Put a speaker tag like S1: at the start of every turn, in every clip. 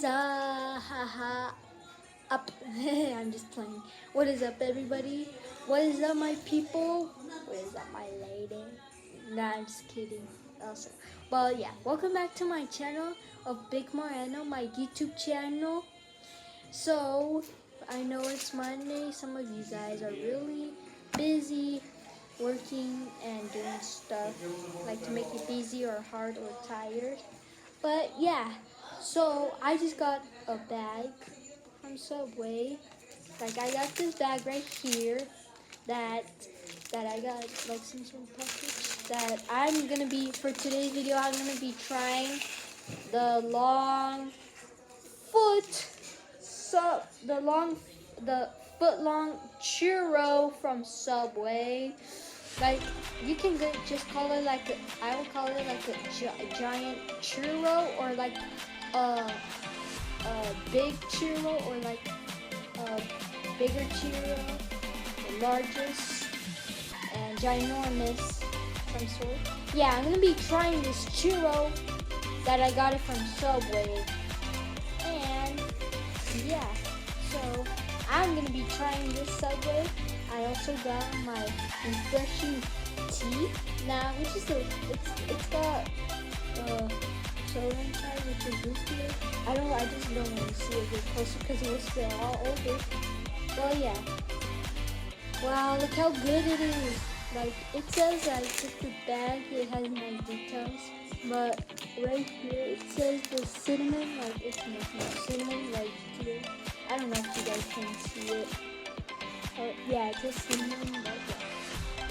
S1: is up? I'm just playing. What is up, everybody? What is up, my people? What is up, my lady? Nah, I'm just kidding. Also, but yeah, welcome back to my channel of Big Moreno, my YouTube channel. So I know it's Monday. Some of you guys are really busy working and doing stuff like to make it easy or hard or tired. But yeah, so I just got a bag from Subway. Like I got this bag right here that I got like some sort of package that I'm gonna be for today's video. I'm gonna be trying the the foot-long churro from Subway. Like you can just call it like I would call it like a giant churro, or like a big churro, or like a bigger churro, the largest and ginormous some sort. Yeah, I'm gonna be trying this churro that I got it from Subway, and yeah, so I'm gonna be trying this Subway. I also got my refreshing tea now, which is it's got soda inside, which is boosted. I just don't want to see it get closer because it will spill all over. Well, yeah. Wow, look how good it is. Like it says that it's just the bag. It has nice details, but right here it says the cinnamon. Like it's nothing cinnamon right here. I don't know if you guys can see it. Yeah, it's a cinnamon. Like that.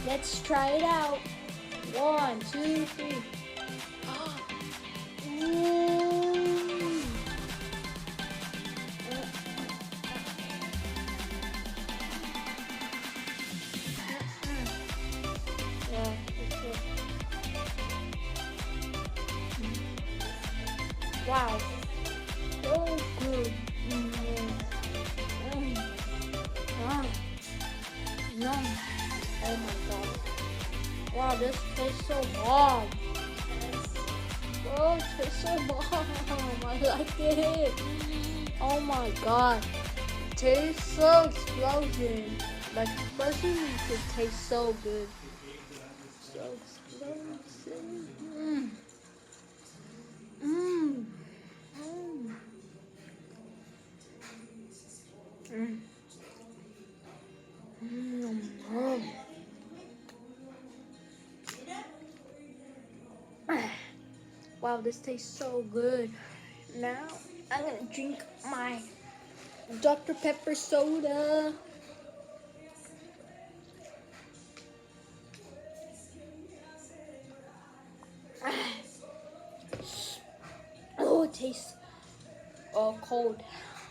S1: Let's try it out. 1, 2, 3. Yeah, it's good. Wow, so good. No. Oh my god. Wow, this tastes so bomb. Oh, it tastes so bomb. I like it. Oh my god. It tastes so explosion. Like especially it tastes so good. So explosive. Wow, this tastes so good. Now I'm gonna drink my Dr. Pepper soda. Oh, it tastes cold.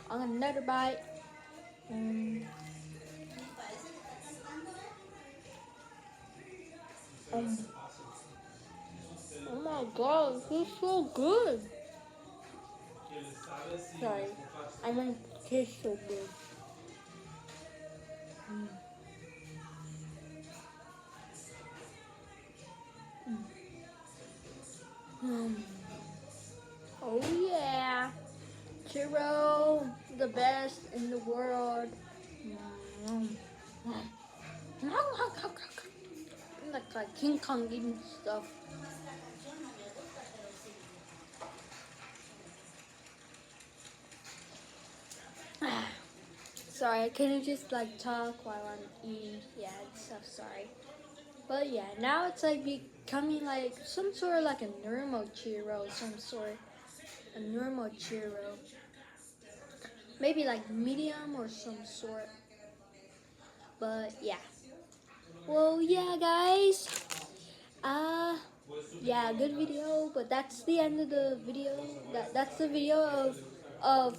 S1: I'm gonna another bite. Oh my god, this is so good. Sorry, I mean, it tastes so good. Oh yeah, churro, the best in the world. Like King Kong eating stuff. Sorry, I couldn't just like talk while I'm eating. Yeah, and stuff. Sorry. But yeah, now it's like becoming like some sort of like a normal churro, some sort. A normal churro. Maybe like medium or some sort. But yeah. Well, yeah, guys. Yeah, good video. But that's the end of the video. That's the video of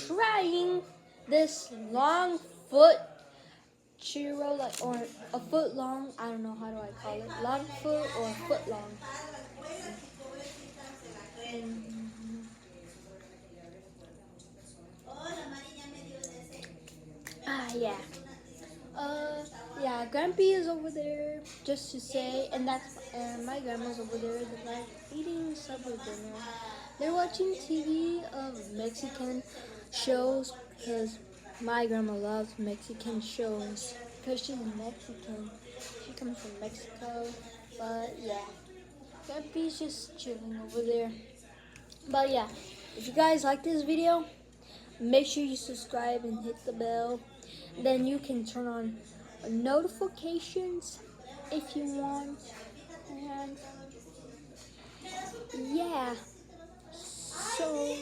S1: trying this long foot churro, like, or a foot long. I don't know, how do I call it? Long foot or foot long. Yeah. Yeah, Grampy is over there, just to say, and my grandma's over there, like eating Subway dinner. They're watching TV of Mexican shows because my grandma loves Mexican shows because she's Mexican. She comes from Mexico, but yeah, Grandpa's just chilling over there. But yeah, if you guys like this video, make sure you subscribe and hit the bell. Then you can turn on notifications if you want. And yeah, so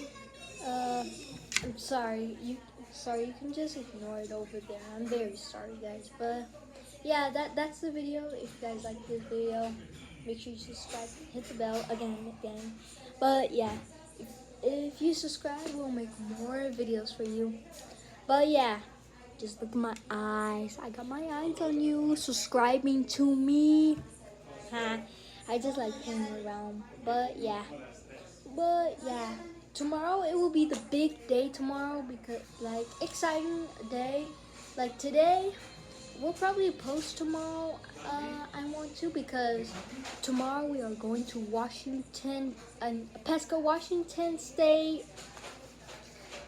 S1: I'm sorry. You can just ignore it over there. I'm very sorry, guys. But yeah, that's the video. If you guys like this video, make sure you subscribe, hit the bell again. But yeah, if you subscribe, we'll make more videos for you. But yeah, just look at my eyes. I got my eyes on you, subscribing to me. Huh? I just like playing around. But yeah. Tomorrow it will be the big day tomorrow because like exciting day. Like today, we'll probably post tomorrow. I want to because tomorrow we are going to Washington and Pesca, Washington State.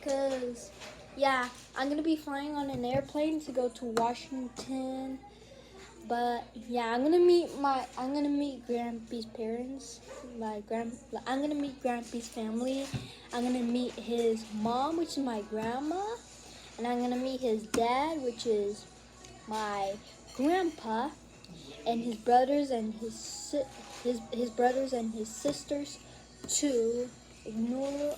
S1: Cause yeah, I'm gonna be flying on an airplane to go to Washington. But yeah, I'm gonna meet Grampy's parents. I'm gonna meet Grampy's family. I'm gonna meet his mom, which is my grandma, and I'm gonna meet his dad, which is my grandpa, and his brothers and his brothers and his sisters too. Ignore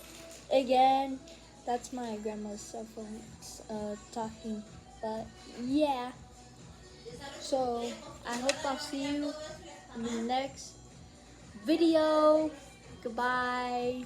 S1: again. That's my grandma's cell phone talking. But yeah. So I hope I'll see you in the next video. Goodbye.